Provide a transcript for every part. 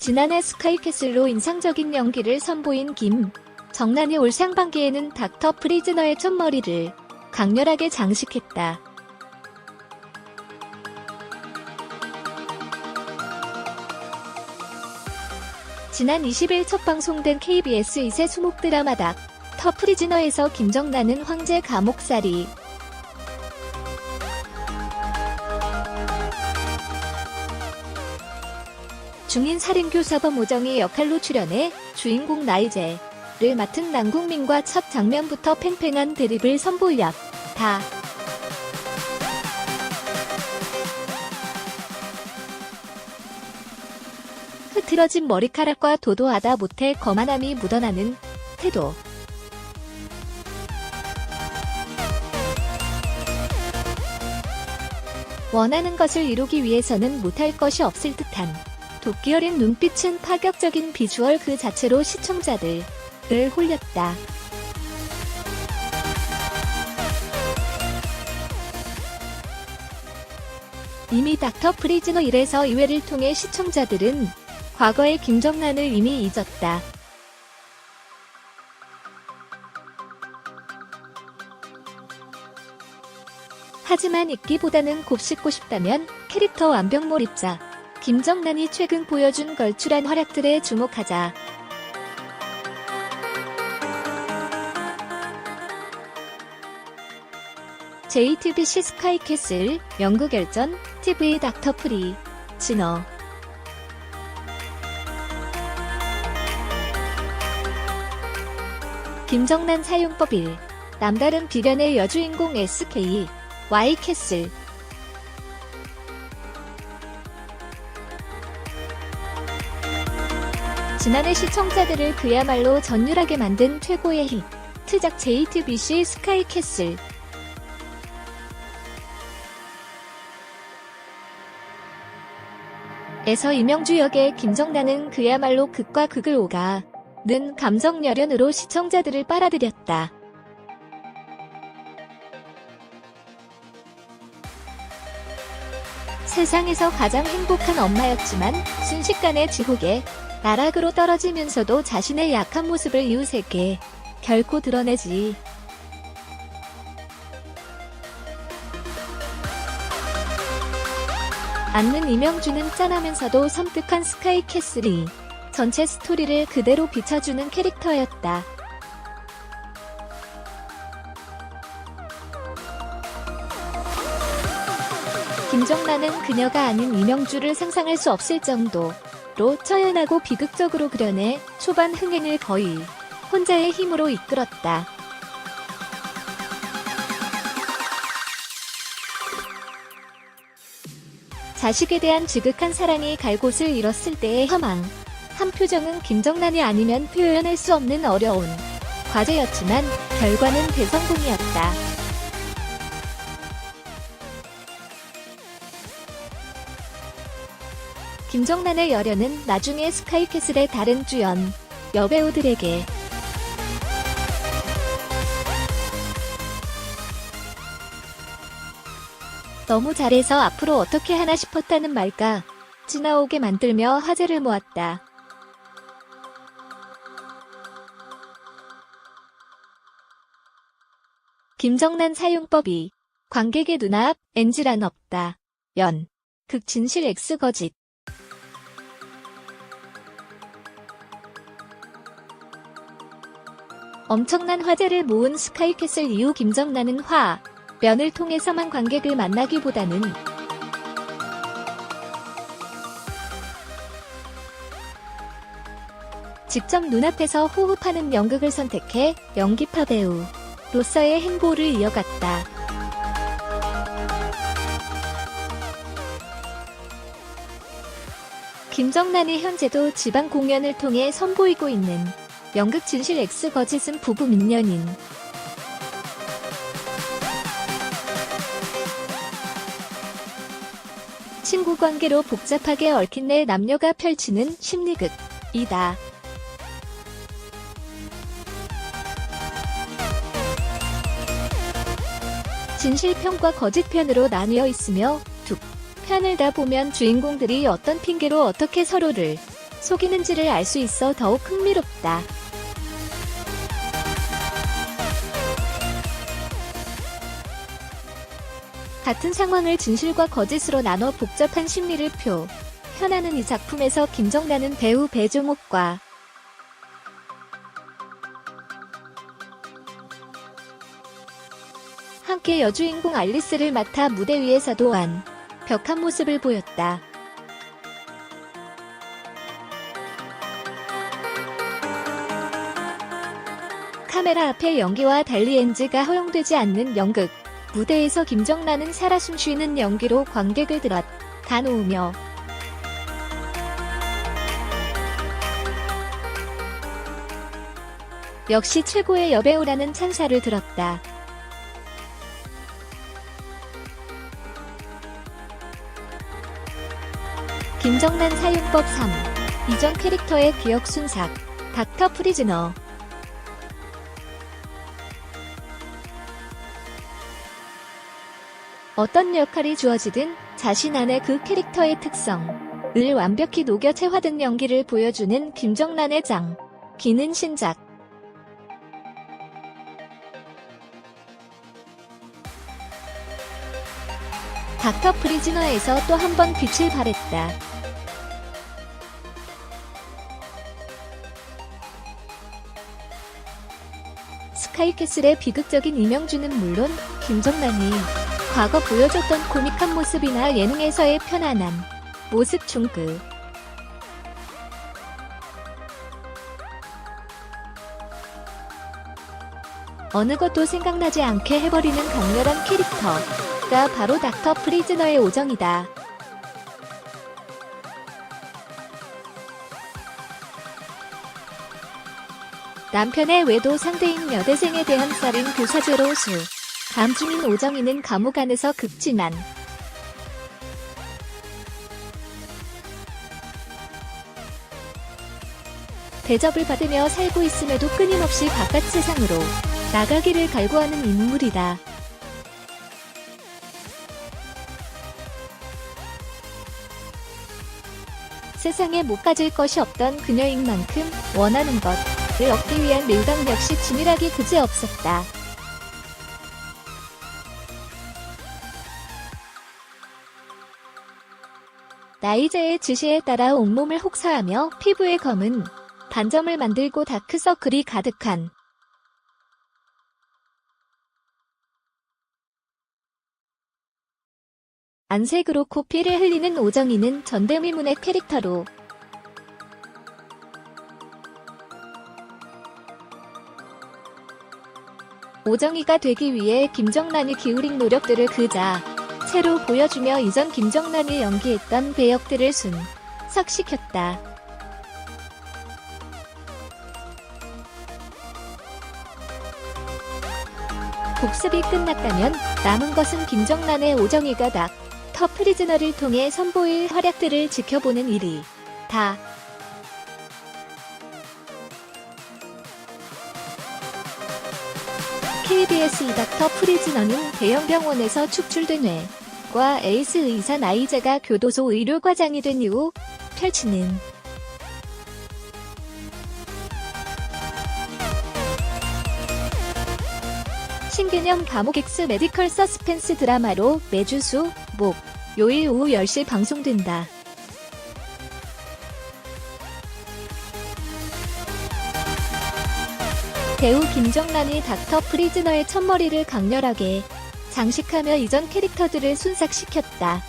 지난해 스카이캐슬로 인상적인 연기를 선보인 김정난이 올 상반기에는 닥터 프리즈너의 첫머리를 강렬하게 장식했다. 지난 20일 첫 방송된 KBS 2세 수목 드라마 닥터 프리즈너에서 김정난은 황제 감옥살이 중인 살인교사범 오정희 역할로 출연해 주인공 나이제를 맡은 남궁민과 첫 장면부터 팽팽한 대립을 선보였다. 흐트러진 머리카락과 도도하다 못해 거만함이 묻어나는 태도. 원하는 것을 이루기 위해서는 못할 것이 없을 듯한 도끼 어린 눈빛은 파격적인 비주얼 그 자체로 시청자들을 홀렸다. 이미 닥터 프리즈너 1에서 2회를 통해 시청자들은 과거의 김정난을 이미 잊었다. 하지만 잊기보다는 곱씹고 싶다면 캐릭터 완벽 몰입자 김정난이 최근 보여준 걸출한 활약들에 주목하자. JTBC 스카이캐슬, 연구결전, TV 닥터 프리즈너. 김정난 사용법 1. 남다른 비련의 여주인공 SK, Y캐슬. 지난해 시청자들을 그야말로 전율하게 만든 최고의 히트작 JTBC 스카이캐슬. 에서 이명주 역의 김정난은 그야말로 극과 극을 오가는 감정 열연으로 시청자들을 빨아들였다. 세상에서 가장 행복한 엄마였지만 순식간에 지옥의 나락으로 떨어지면서도 자신의 약한 모습을 이웃에게 결코 드러내지 않는 이명주는 짠하면서도 섬뜩한 스카이캐슬이 전체 스토리를 그대로 비춰주는 캐릭터였다. 김정난은 그녀가 아닌 이명주를 상상할 수 없을 정도로 처연하고 비극적으로 그려내 초반 흥행을 거의 혼자의 힘으로 이끌었다. 자식에 대한 지극한 사랑이 갈 곳을 잃었을 때의 허망 한 표정은 김정난이 아니면 표현할 수 없는 어려운 과제였지만 결과는 대성공이었다. 김정난의 열연은 나중에 스카이캐슬의 다른 주연 여배우들에게 너무 잘해서 앞으로 어떻게 하나 싶었다는 말까지 나오게 만들며 화제를 모았다. 김정난 사용법 2. 관객의 눈앞 NG란 없다. 연. 극 진실 X 거짓. 엄청난 화제를 모은 스카이캐슬 이후 김정난은 화면을 통해서만 관객을 만나기보다는 직접 눈앞에서 호흡하는 연극을 선택해 연기파 배우로서의 행보를 이어갔다. 김정난이 현재도 지방 공연을 통해 선보이고 있는 연극 진실 X 거짓은 부부 민연인 친구 관계로 복잡하게 얽힌 네 남녀가 펼치는 심리극이다. 진실편과 거짓편으로 나뉘어 있으며 두 편을 다 보면 주인공들이 어떤 핑계로 어떻게 서로를 속이는지를 알 수 있어 더욱 흥미롭다. 같은 상황을 진실과 거짓으로 나눠 복잡한 심리를 표현하는 이 작품에서 김정란은 배우 배종옥과 함께 여주인공 알리스를 맡아 무대 위에서도 완벽한 모습을 보였다. 카메라 앞의 연기와 달리 NG가 허용되지 않는 연극 무대에서 김정란은 살아 숨쉬는 연기로 관객을 다 놓으며 역시 최고의 여배우라는 찬사를 들었다. 김정란 사용법 3. 이전 캐릭터의 기억 순삭. 닥터 프리즈너. 어떤 역할이 주어지든 자신 안의 그 캐릭터의 특성을 완벽히 녹여 체화된 연기를 보여주는 김정란의 장기는 신작. 닥터 프리즈너에서 또 한 번 빛을 발했다. 스카이캐슬의 비극적인 이명주는 물론 김정란이 과거 보여줬던 코믹한 모습이나 예능에서의 편안한 모습 중그 어느 것도 생각나지 않게 해버리는 강렬한 캐릭터가 바로 닥터 프리즈너의 오정이다. 남편의 외도 상대인 여대생에 대한 살인 교사죄로 감 중인 오정이는 감옥 안에서 극진한 대접을 받으며 살고 있음에도 끊임없이 바깥 세상으로 나가기를 갈구하는 인물이다. 세상에 못 가질 것이 없던 그녀인 만큼 원하는 것을 얻기 위한 밀당 역시 치밀하기 그지없었다. 나이제의 지시에 따라 온몸을 혹사하며 피부에 검은 반점을 만들고 다크서클이 가득한 안색으로 코피를 흘리는 오정이는 전대미문의 캐릭터로 오정이가 되기 위해 김정란이 기울인 노력들을 그 자체로 보여주며 이전 김정란이 연기했던 배역들을 순삭시켰다. 복습이 끝났다면 남은 것은 김정란의 오정이가 닥터 프리즈너를 통해 선보일 활약들을 지켜보는 일이다. KBS 이 닥터 프리즈너는 대형병원에서 축출된 뇌과 에이스 의사 나이제가 교도소 의료과장이 된 이후 펼치는 신개념 감옥 X 메디컬 서스펜스 드라마로 매주 수, 목, 요일 오후 10시 방송된다. 배우 김정란이 닥터 프리즈너의 첫머리를 강렬하게 장식하며 이전 캐릭터들을 순삭시켰다.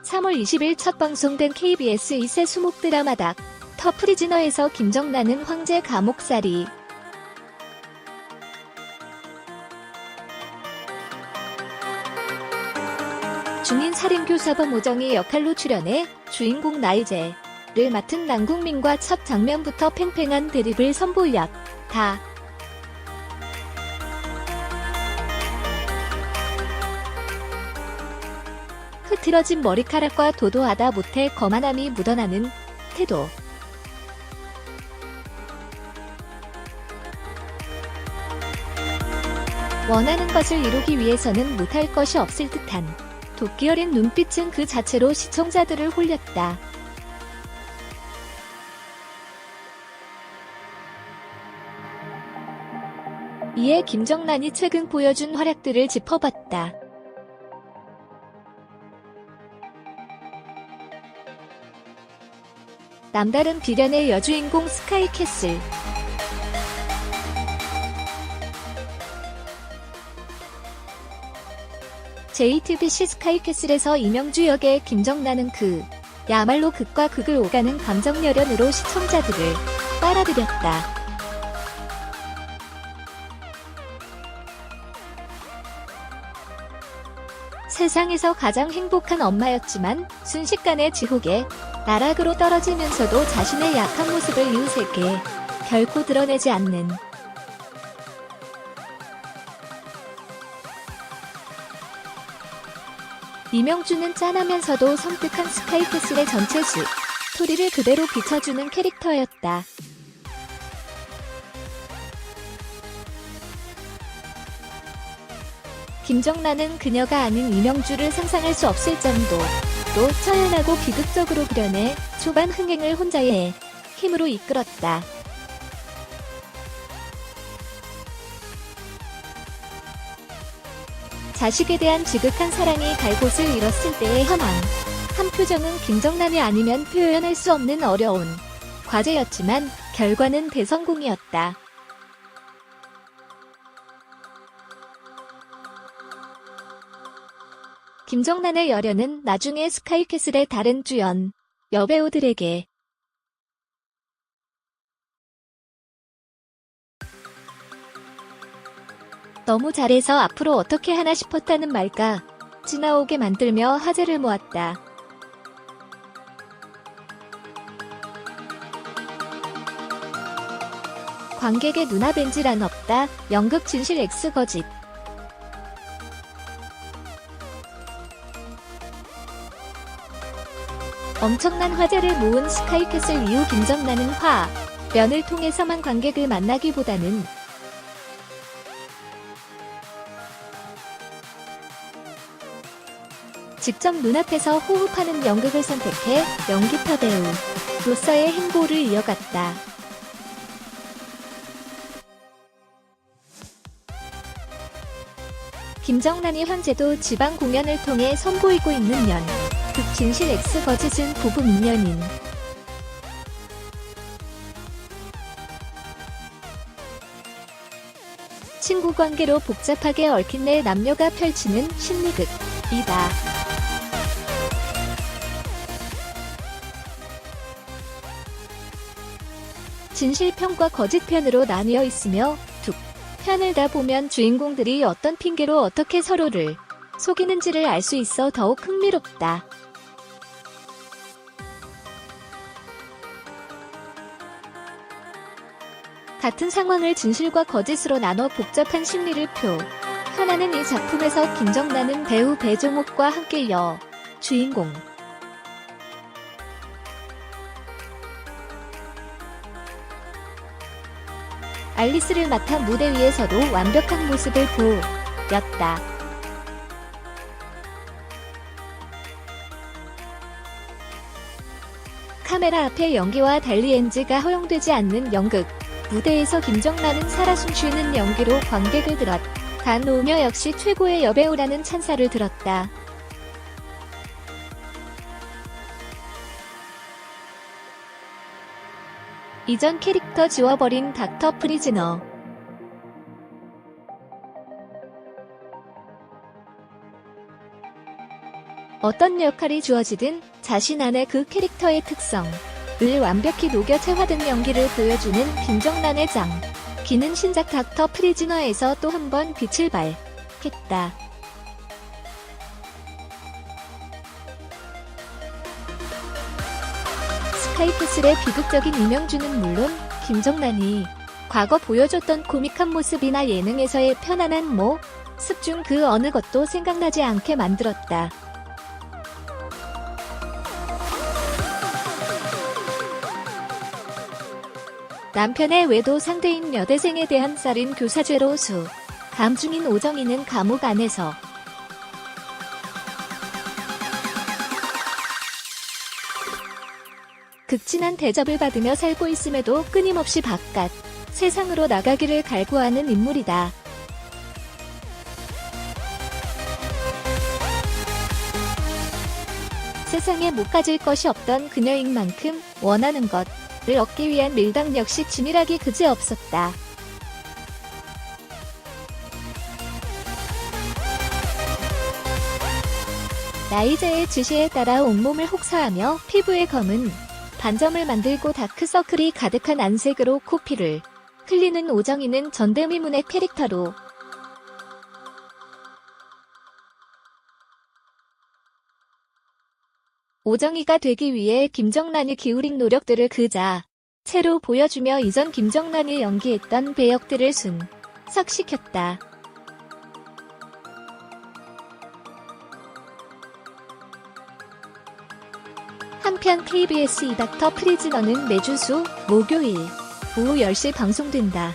3월 20일 첫 방송된 KBS 2세 수목 드라마 닥터 프리즈너에서 김정란은 황제 감옥살이 중인 살인교사범 오정이 역할로 출연해 주인공 나이제를 맡은 남궁민과 첫 장면부터 팽팽한 대립을 선보였다. 흐트러진 머리카락과 도도하다 못해 거만함이 묻어나는 태도. 원하는 것을 이루기 위해서는 못할 것이 없을 듯한 도끼 어린 눈빛은 그 자체로 시청자들을 홀렸다. 이에 김정란이 최근 보여준 활약들을 짚어봤다. 남다른 비련의 여주인공 스카이캐슬. JTBC 스카이캐슬에서 이명주 역의 김정란은 야말로 극과 극을 오가는 감정열연으로 시청자들을 빨아들였다. 세상에서 가장 행복한 엄마였지만 순식간에 지옥의 나락으로 떨어지면서도 자신의 약한 모습을 이웃에게 결코 드러내지 않는 이명주는 짠하면서도 섬뜩한 스카이캐슬의 전체 스토리를 그대로 비춰주는 캐릭터였다. 김정란은 그녀가 아닌 이명주를 상상할 수 없을 정도로 처연하고 비극적으로 그려내 초반 흥행을 혼자의 힘으로 이끌었다. 자식에 대한 지극한 사랑이 갈 곳을 잃었을 때의 허망. 한 표정은 김정란이 아니면 표현할 수 없는 어려운 과제였지만 결과는 대성공이었다. 김정란의 열연은 나중에 스카이캐슬의 다른 주연 여배우들에게 너무 잘해서 앞으로 어떻게 하나 싶었다는 말까지 나오게 만들며 화제를 모았다. 관객의 눈앞엔지란 없다. 연극 진실 X 거짓. 엄청난 화제를 모은 스카이캐슬 이후 김정란은 화면을 통해서만 관객을 만나기보다는 직접 눈앞에서 호흡하는 연극을 선택해 연기파 배우로서의 행보를 이어갔다. 김정란이 현재도 지방 공연을 통해 선보이고 있는 극 진실 X 거짓은 부부 미녀인 친구 관계로 복잡하게 얽힌 네 남녀가 펼치는 심리극이다. 진실편과 거짓편으로 나뉘어 있으며 두 편을 다 보면 주인공들이 어떤 핑계로 어떻게 서로를 속이는지를 알 수 있어 더욱 흥미롭다. 같은 상황을 진실과 거짓으로 나눠 복잡한 심리를 표현하는 이 작품에서 김정란은 배우 배종옥과 함께 주인공 알리스를 맡아 무대 위에서도 완벽한 모습을 보였다. 카메라 앞의 연기와 달리 NG가 허용되지 않는 연극 무대에서 김정란은 살아 숨쉬는 연기로 관객을 다 놓으며 역시 최고의 여배우라는 찬사를 들었다. 이전 캐릭터 지워버린 닥터 프리즈너. 어떤 역할이 주어지든 자신 안의 그 캐릭터의 특성을 완벽히 녹여 채화된 연기를 보여주는 김정란의 기는 신작 닥터 프리즈너에서 또 한 번 빛을 발했다. 스카이캐슬의 비극적인 이명주는 물론 김정란이 과거 보여줬던 코믹한 모습이나 예능에서의 편안한 모습 중 그 어느 것도 생각나지 않게 만들었다. 남편의 외도 상대인 여대생에 대한 살인 교사죄로 감중인 오정희는 감옥 안에서 극진한 대접을 받으며 살고 있음에도 끊임없이 바깥 세상으로 나가기를 갈구하는 인물이다. 세상에 못 가질 것이 없던 그녀인 만큼 원하는 것을 얻기 위한 밀당 역시 치밀하기 그지없었다. 나이제의 지시에 따라 온몸을 혹사하며 피부에 검은 반점을 만들고 다크서클이 가득한 안색으로 코피를 흘리는 오정희는 전대미문의 캐릭터로 오정희가 되기 위해 김정란이 기울인 노력들을 그 자체로 보여주며 이전 김정란이 연기했던 배역들을 순삭시켰다. 한편 KBS 이닥터 프리즈너는 매주 수, 목요일 오후 10시 방송된다.